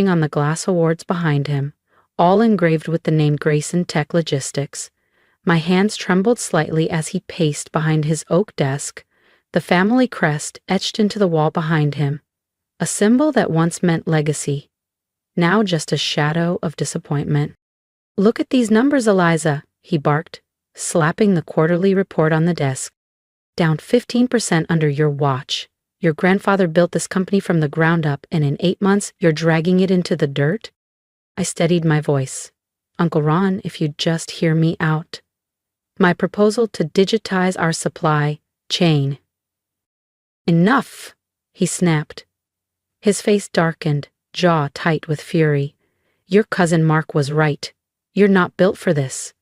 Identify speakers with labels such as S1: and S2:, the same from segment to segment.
S1: on the glass awards behind him, all engraved with the name Grayson Tech Logistics. My hands trembled slightly as he paced behind his oak desk, the family crest etched into the wall behind him, a symbol that once meant legacy, now just a shadow of disappointment. "Look at these numbers, Eliza," he barked, slapping the quarterly report on the desk. "Down 15% under your watch. Your grandfather built this company from the ground up, and in 8 months, you're dragging it into the dirt?" I steadied my voice. "Uncle Ron, if you'd just hear me out. My proposal to digitize our supply chain." "Enough!" he snapped. His face darkened, jaw tight with fury. "Your cousin Mark was right. You're not built for this.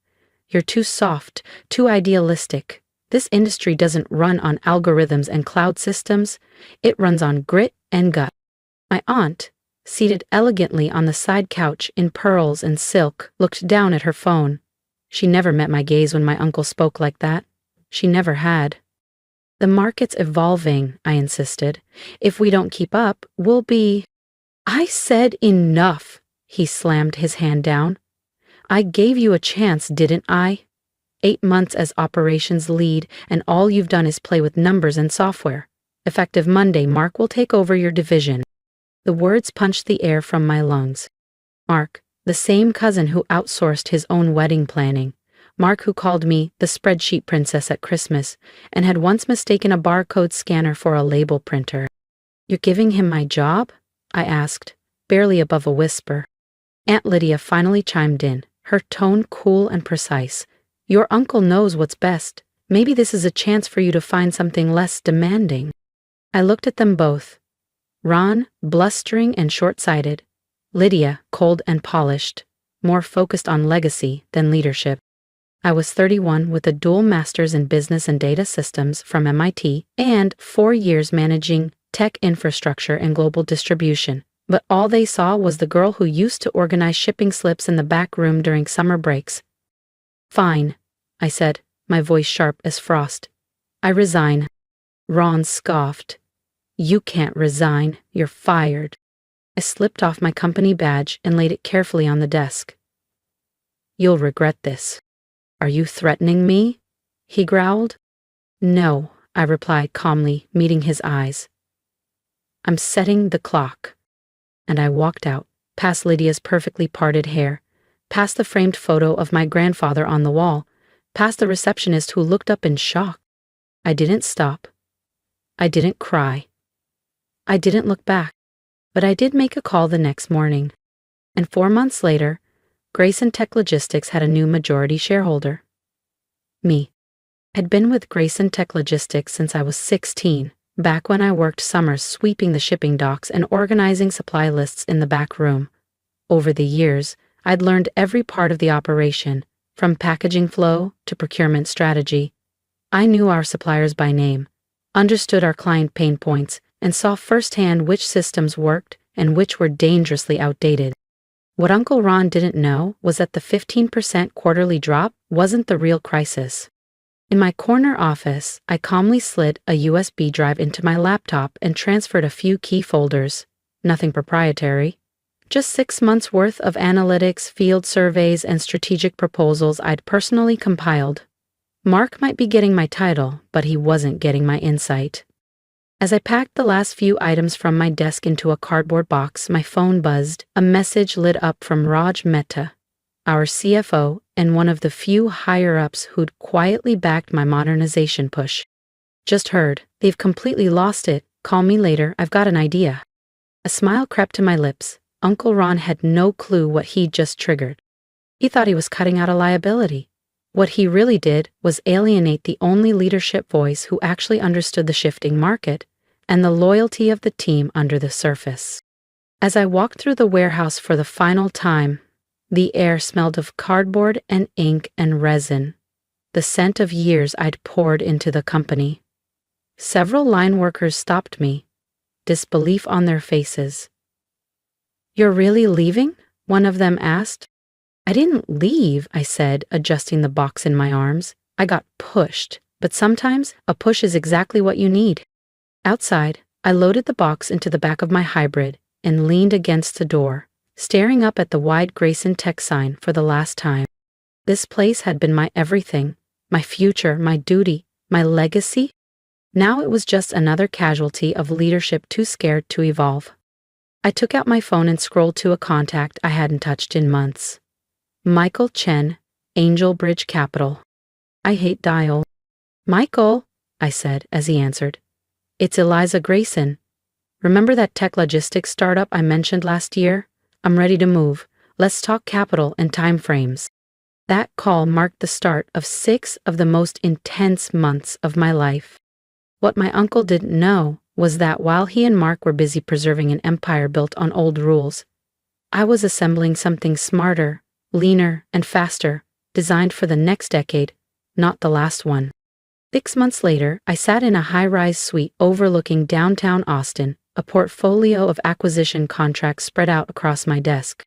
S1: You're too soft, too idealistic. This industry doesn't run on algorithms and cloud systems. It runs on grit and gut." My aunt, seated elegantly on the side couch in pearls and silk, looked down at her phone. She never met my gaze when my uncle spoke like that. She never had. "The market's evolving," I insisted. "If we don't keep up, we'll be—" "I said enough," he slammed his hand down. "I gave you a chance, didn't I? 8 months as operations lead, and all you've done is play with numbers and software. Effective Monday, Mark will take over your division." The words punched the air from my lungs. Mark, the same cousin who outsourced his own wedding planning. Mark who called me the spreadsheet princess at Christmas and had once mistaken a barcode scanner for a label printer. "You're giving him my job?" I asked, barely above a whisper. Aunt Lydia finally chimed in, her tone cool and precise. "Your uncle knows what's best. Maybe this is a chance for you to find something less demanding." I looked at them both. Ron, blustering and short-sighted. Lydia, cold and polished, more focused on legacy than leadership. I was 31 with a dual master's in business and data systems from MIT and 4 years managing tech infrastructure and global distribution. But all they saw was the girl who used to organize shipping slips in the back room during summer breaks. "Fine," I said, my voice sharp as frost. "I resign." Ron scoffed. "You can't resign. You're fired." I slipped off my company badge and laid it carefully on the desk. "You'll regret this." "Are you threatening me?" he growled. "No," I replied calmly, meeting his eyes. "I'm setting the clock." And I walked out, past Lydia's perfectly parted hair, past the framed photo of my grandfather on the wall, past the receptionist who looked up in shock. I didn't stop. I didn't cry. I didn't look back. But I did make a call the next morning. And 4 months later, Grayson Tech Logistics had a new majority shareholder. Me. I'd been with Grayson Tech Logistics since I was 16, back when I worked summers sweeping the shipping docks and organizing supply lists in the back room. Over the years, I'd learned every part of the operation, from packaging flow to procurement strategy. I knew our suppliers by name, understood our client pain points, and saw firsthand which systems worked and which were dangerously outdated. What Uncle Ron didn't know was that the 15% quarterly drop wasn't the real crisis. In my corner office, I calmly slid a USB drive into my laptop and transferred a few key folders. Nothing proprietary. Just 6 months' worth of analytics, field surveys, and strategic proposals I'd personally compiled. Mark might be getting my title, but he wasn't getting my insight. As I packed the last few items from my desk into a cardboard box, my phone buzzed. A message lit up from Raj Mehta, our CFO and one of the few higher-ups who'd quietly backed my modernization push. "Just heard. They've completely lost it. Call me later. I've got an idea." A smile crept to my lips. Uncle Ron had no clue what he'd just triggered. He thought he was cutting out a liability. What he really did was alienate the only leadership voice who actually understood the shifting market and the loyalty of the team under the surface. As I walked through the warehouse for the final time, the air smelled of cardboard and ink and resin, the scent of years I'd poured into the company. Several line workers stopped me, disbelief on their faces. "You're really leaving?" one of them asked. "I didn't leave," I said, adjusting the box in my arms. "I got pushed, but sometimes a push is exactly what you need." Outside, I loaded the box into the back of my hybrid, and leaned against the door, staring up at the wide Grayson Tech sign for the last time. This place had been my everything, my future, my duty, my legacy. Now it was just another casualty of leadership too scared to evolve. I took out my phone and scrolled to a contact I hadn't touched in months. Michael Chen, Angel Bridge Capital. I hate dial. Michael, I said as he answered. It's Eliza Grayson. Remember that tech logistics startup I mentioned last year? I'm ready to move. Let's talk capital and timeframes. That call marked the start of 6 of the most intense months of my life. What my uncle didn't know was that while he and Mark were busy preserving an empire built on old rules, I was assembling something smarter, leaner, and faster, designed for the next decade, not the last one. 6 months later, I sat in a high-rise suite overlooking downtown Austin, a portfolio of acquisition contracts spread out across my desk.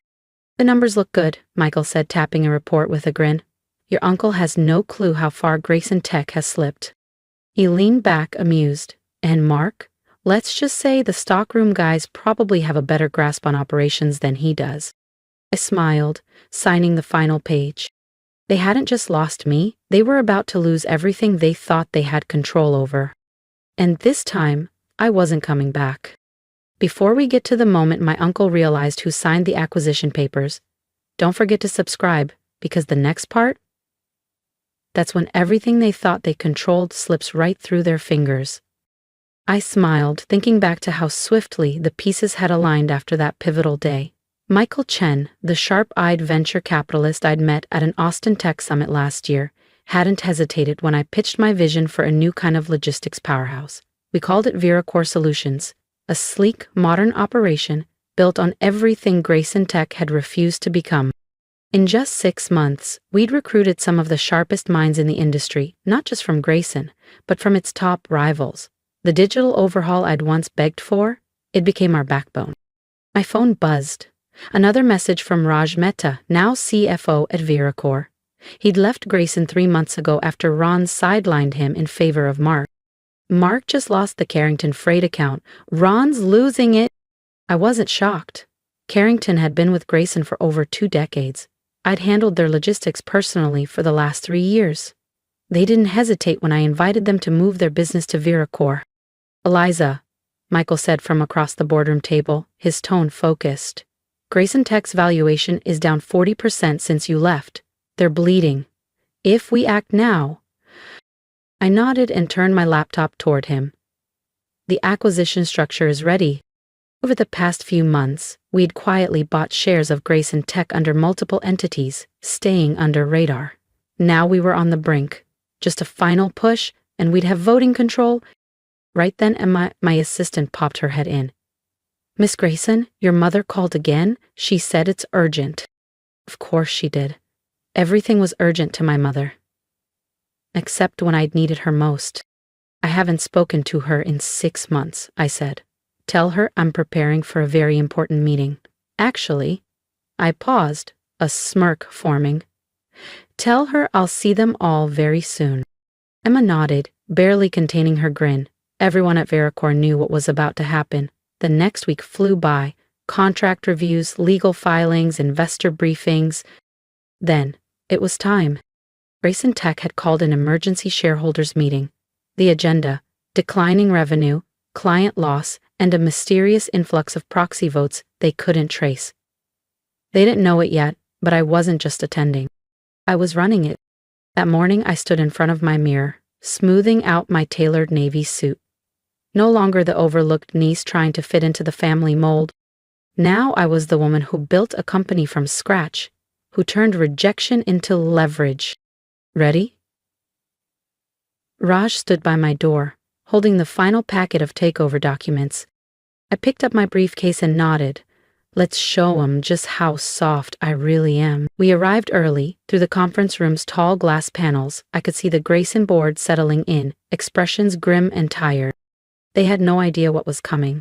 S1: The numbers look good, Michael said, tapping a report with a grin. Your uncle has no clue how far Grayson Tech has slipped. He leaned back, amused. And Mark? Let's just say the stockroom guys probably have a better grasp on operations than he does. I smiled, signing the final page. They hadn't just lost me, they were about to lose everything they thought they had control over. And this time, I wasn't coming back. Before we get to the moment my uncle realized who signed the acquisition papers, don't forget to subscribe, because the next part? That's when everything they thought they controlled slips right through their fingers. I smiled, thinking back to how swiftly the pieces had aligned after that pivotal day. Michael Chen, the sharp-eyed venture capitalist I'd met at an Austin Tech Summit last year, hadn't hesitated when I pitched my vision for a new kind of logistics powerhouse. We called it VeraCore Solutions, a sleek, modern operation built on everything Grayson Tech had refused to become. In just 6 months, we'd recruited some of the sharpest minds in the industry, not just from Grayson, but from its top rivals. The digital overhaul I'd once begged for, it became our backbone. My phone buzzed. Another message from Raj Mehta, now CFO at VeraCore. He'd left Grayson 3 months ago after Ron sidelined him in favor of Mark. Mark just lost the Carrington freight account. Ron's losing it. I wasn't shocked. Carrington had been with Grayson for over 2 decades. I'd handled their logistics personally for the last 3 years. They didn't hesitate when I invited them to move their business to VeraCore. Eliza, Michael said from across the boardroom table, his tone focused. Grayson Tech's valuation is down 40% since you left. They're bleeding. If we act now... I nodded and turned my laptop toward him. The acquisition structure is ready. Over the past few months, we'd quietly bought shares of Grayson Tech under multiple entities, staying under radar. Now we were on the brink. Just a final push, and we'd have voting control. Right then, Emma, my assistant, popped her head in. Miss Grayson, your mother called again. She said it's urgent. Of course she did. Everything was urgent to my mother. Except when I'd needed her most. I haven't spoken to her in 6 months, I said. Tell her I'm preparing for a very important meeting. Actually, I paused, a smirk forming. Tell her I'll see them all very soon. Emma nodded, barely containing her grin. Everyone at VeraCore knew what was about to happen. The next week flew by. Contract reviews, legal filings, investor briefings. Then, it was time. Grayson Tech had called an emergency shareholders meeting. The agenda, declining revenue, client loss, and a mysterious influx of proxy votes they couldn't trace. They didn't know it yet, but I wasn't just attending. I was running it. That morning I stood in front of my mirror, smoothing out my tailored navy suit. No longer the overlooked niece trying to fit into the family mold. Now I was the woman who built a company from scratch, who turned rejection into leverage. Ready? Raj stood by my door, holding the final packet of takeover documents. I picked up my briefcase and nodded. Let's show 'em just how soft I really am. We arrived early. Through the conference room's tall glass panels, I could see the Grayson board settling in, expressions grim and tired. They had no idea what was coming.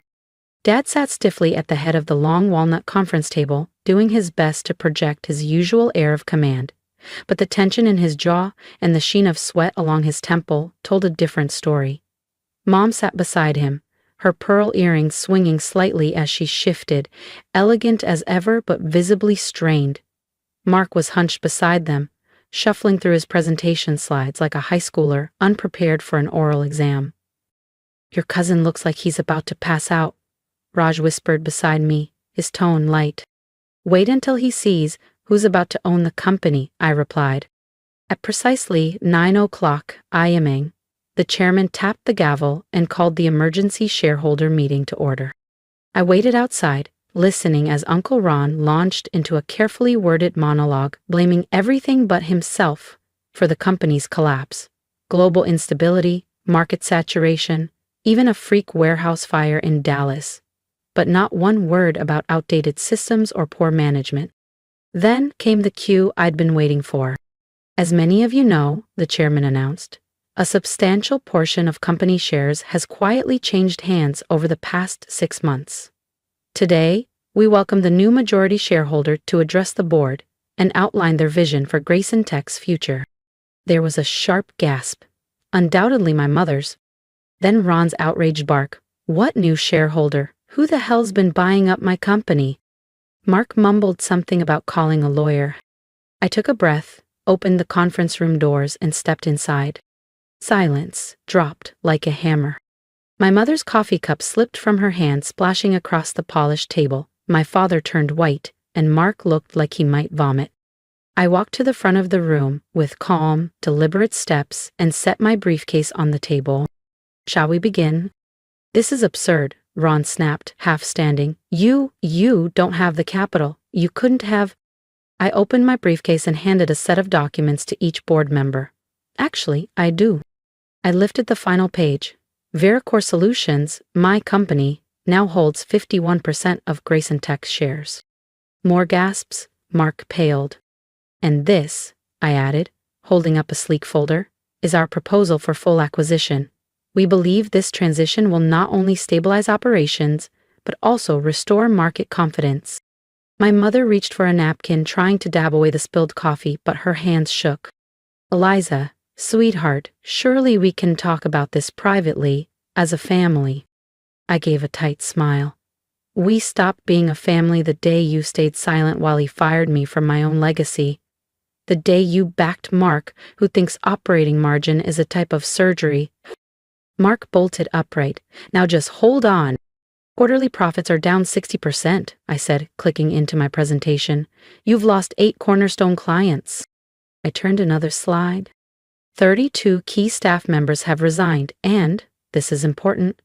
S1: Dad sat stiffly at the head of the long walnut conference table, doing his best to project his usual air of command. But the tension in his jaw and the sheen of sweat along his temple told a different story. Mom sat beside him, her pearl earrings swinging slightly as she shifted, elegant as ever but visibly strained. Mark was hunched beside them, shuffling through his presentation slides like a high schooler unprepared for an oral exam. "Your cousin looks like he's about to pass out," Raj whispered beside me, his tone light. "Wait until he sees who's about to own the company," I replied. At precisely 9 o'clock IMing, the chairman tapped the gavel and called the emergency shareholder meeting to order. I waited outside, listening as Uncle Ron launched into a carefully worded monologue blaming everything but himself for the company's collapse. Global instability, market saturation, even a freak warehouse fire in Dallas. But not one word about outdated systems or poor management. Then came the cue I'd been waiting for. "As many of you know," the chairman announced, "a substantial portion of company shares has quietly changed hands over the past 6 months. Today, we welcome the new majority shareholder to address the board and outline their vision for Grayson Tech's future." There was a sharp gasp, undoubtedly my mother's. Then Ron's outraged bark. "What new shareholder? Who the hell's been buying up my company?" Mark mumbled something about calling a lawyer. I took a breath, opened the conference room doors, and stepped inside. Silence dropped like a hammer. My mother's coffee cup slipped from her hand, splashing across the polished table. My father turned white, and Mark looked like he might vomit. I walked to the front of the room with calm, deliberate steps and set my briefcase on the table. "Shall we begin?" "This is absurd," Ron snapped, half standing. You don't have the capital. You couldn't have." I opened my briefcase and handed a set of documents to each board member. "Actually, I do." I lifted the final page. "Vericore Solutions, my company, now holds 51% of Grayson Tech's shares." More gasps. Mark paled. "And this," I added, holding up a sleek folder, "is our proposal for full acquisition. We believe this transition will not only stabilize operations, but also restore market confidence." My mother reached for a napkin, trying to dab away the spilled coffee, but her hands shook. "Eliza, sweetheart, surely we can talk about this privately, as a family." I gave a tight smile. "We stopped being a family the day you stayed silent while he fired me from my own legacy. The day you backed Mark, who thinks operating margin is a type of surgery." Mark bolted upright. "Now just hold on. Quarterly profits are down 60%, I said, clicking into my presentation. "You've lost 8 cornerstone clients." I turned another slide. 32 key staff members have resigned, and, this is important,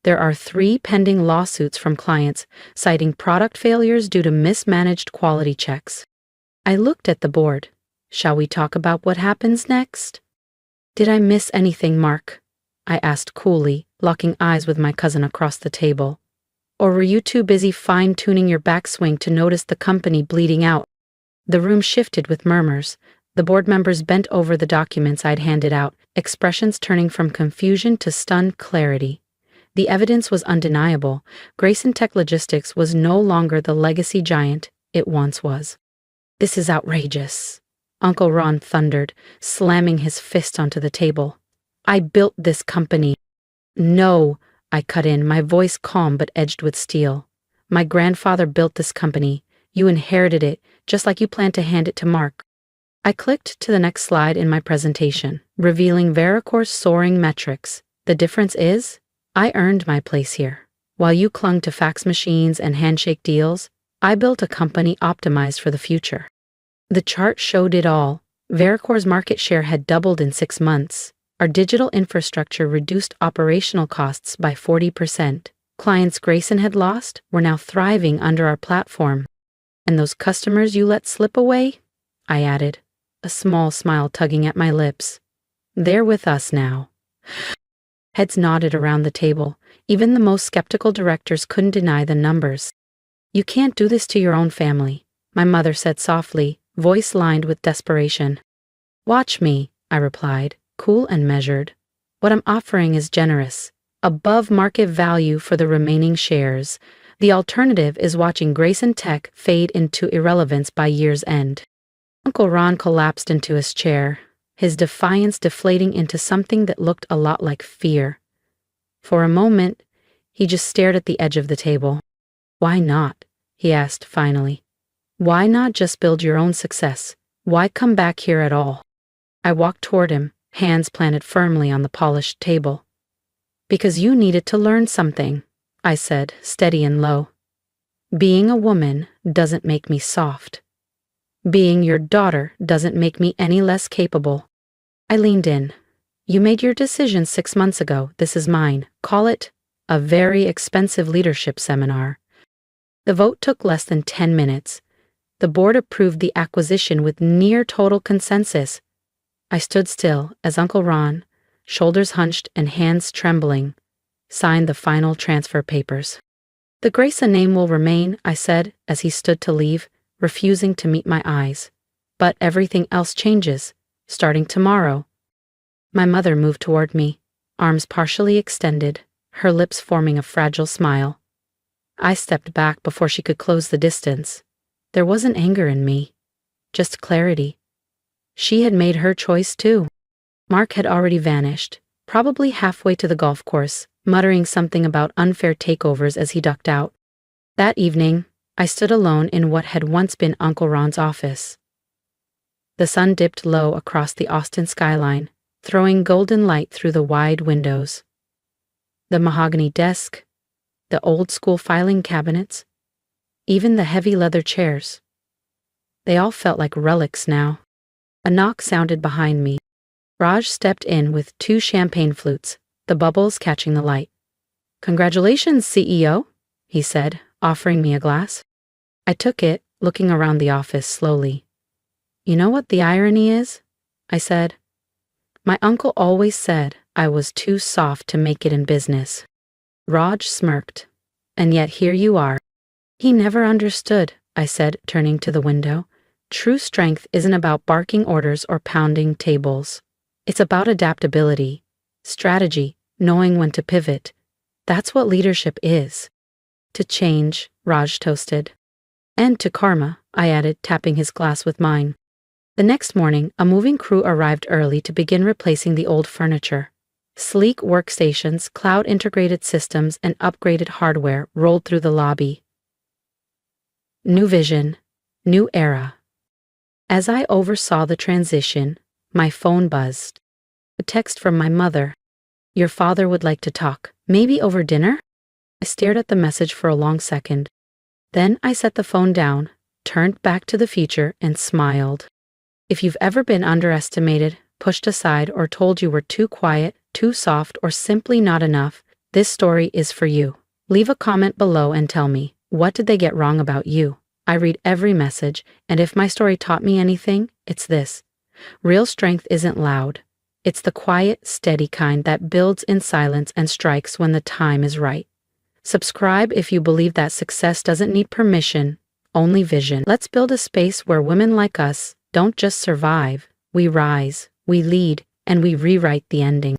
S1: there are 3 pending lawsuits from clients citing product failures due to mismanaged quality checks. I looked at the board. "Shall we talk about what happens next?" "Did I miss anything, Mark?" I asked coolly, locking eyes with my cousin across the table. "Or were you too busy fine-tuning your backswing to notice the company bleeding out?" The room shifted with murmurs. The board members bent over the documents I'd handed out, expressions turning from confusion to stunned clarity. The evidence was undeniable. Grayson Tech Logistics was no longer the legacy giant it once was. "This is outrageous," Uncle Ron thundered, slamming his fist onto the table. "I built this company." "No," I cut in, my voice calm but edged with steel. "My grandfather built this company. You inherited it, just like you planned to hand it to Mark." I clicked to the next slide in my presentation, revealing Vericore's soaring metrics. "The difference is, I earned my place here. While you clung to fax machines and handshake deals, I built a company optimized for the future." The chart showed it all. Vericore's market share had doubled in 6 months. Our digital infrastructure reduced operational costs by 40%. Clients Grayson had lost were now thriving under our platform. "And those customers you let slip away?" I added, a small smile tugging at my lips. "They're with us now." Heads nodded around the table. Even the most skeptical directors couldn't deny the numbers. "You can't do this to your own family," my mother said softly, voice lined with desperation. "Watch me," I replied, cool and measured. "What I'm offering is generous, above market value for the remaining shares. The alternative is watching Grayson Tech fade into irrelevance by year's end." Uncle Ron collapsed into his chair, his defiance deflating into something that looked a lot like fear. For a moment, He just stared at the edge of the table. Why not? He asked finally. Why not just build your own success? Why come back here at all? I walked toward him, hands planted firmly on the polished table. Because you needed to learn something, I said, steady and low. Being a woman doesn't make me soft. Being your daughter doesn't make me any less capable. I leaned in. You made your decision 6 months ago. This is mine. Call it a very expensive leadership seminar. The vote took less than 10 minutes. The board approved the acquisition with near total consensus. I stood still as Uncle Ron, shoulders hunched and hands trembling, signed the final transfer papers. The Grayson name will remain, I said as he stood to leave, refusing to meet my eyes. But everything else changes, starting tomorrow. My mother moved toward me, arms partially extended, her lips forming a fragile smile. I stepped back before she could close the distance. There wasn't anger in me, just clarity. She had made her choice too. Mark had already vanished, probably halfway to the golf course, muttering something about unfair takeovers as he ducked out. That evening, I stood alone in what had once been Uncle Ron's office. The sun dipped low across the Austin skyline, throwing golden light through the wide windows. The mahogany desk, the old-school filing cabinets, even the heavy leather chairs. They all felt like relics now. A knock sounded behind me. Raj stepped in with 2 champagne flutes, the bubbles catching the light. "Congratulations, CEO," he said, offering me a glass. I took it, looking around the office slowly. "You know what the irony is?" I said. "My uncle always said I was too soft to make it in business." Raj smirked. "And yet here you are." "He never understood," I said, turning to the window. "True strength isn't about barking orders or pounding tables. It's about adaptability, strategy, knowing when to pivot. That's what leadership is." "To change," Raj toasted. "And to karma," I added, tapping his glass with mine. The next morning, a moving crew arrived early to begin replacing the old furniture. Sleek workstations, cloud-integrated systems, and upgraded hardware rolled through the lobby. New vision, new era. As I oversaw the transition, my phone buzzed. A text from my mother. "Your father would like to talk, maybe over dinner?" I stared at the message for a long second. Then I set the phone down, turned back to the future, and smiled. If you've ever been underestimated, pushed aside, or told you were too quiet, too soft, or simply not enough, this story is for you. Leave a comment below and tell me, what did they get wrong about you? I read every message, and if my story taught me anything, it's this. Real strength isn't loud. It's the quiet, steady kind that builds in silence and strikes when the time is right. Subscribe if you believe that success doesn't need permission, only vision. Let's build a space where women like us don't just survive, we rise, we lead, and we rewrite the ending.